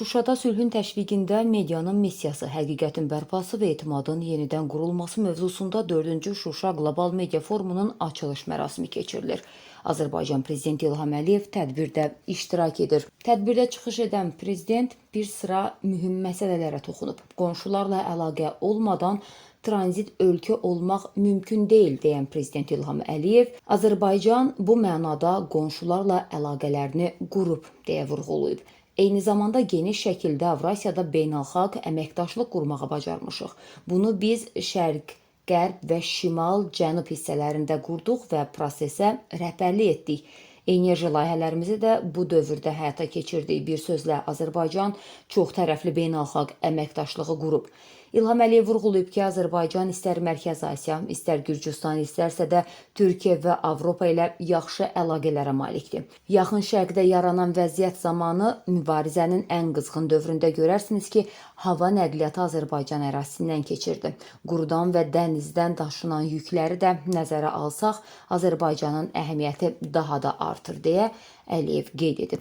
Şuşada sülhün təşviqində medianın missiyası, həqiqətin bərpası və etimadın yenidən qurulması mövzusunda 4-cü Şuşa Qlobal Media Forumunun açılış mərasimi keçirilir. Azərbaycan Prezidenti İlham Əliyev tədbirdə iştirak edir. Tədbirdə çıxış edən Prezident bir sıra mühüm məsələlərə toxunub. Qonşularla əlaqə olmadan tranzit ölkə olmaq mümkün deyil deyən Prezident İlham Əliyev, Azərbaycan bu mənada qonşularla əlaqələrini qurub deyə vurğulayıb. Eyni zamanda geniş şəkildə Avrasiyada beynəlxalq əməkdaşlıq qurmağa bacarmışıq. Bunu biz şərq, qərb və şimal-cənub hissələrində qurduq və prosesə rəhbərlik etdik. Enerji layihələrimizi də bu dövrdə həyata keçirdik. Bir sözlə Azərbaycan çox tərəfli beynəlxalq əməkdaşlığı qurub. İlham Əliyev vurğulayıb ki, Azərbaycan istər Mərkəzi Asiya, istər Gürcüstan, istərsə də Türkiyə və Avropa ilə yaxşı əlaqələrə malikdir. Yaxın Şərqdə yaranan vəziyyət zamanı mübarizənin ən qızğın dövründə görərsiniz ki, hava nəqliyyatı Azərbaycan ərazisindən keçirdi. Qurudan və dənizdən daşınan yükləri də nəzərə alsaq, Azərbaycanın əhəmiyyəti daha da artır deyə Əliyev qeyd edib.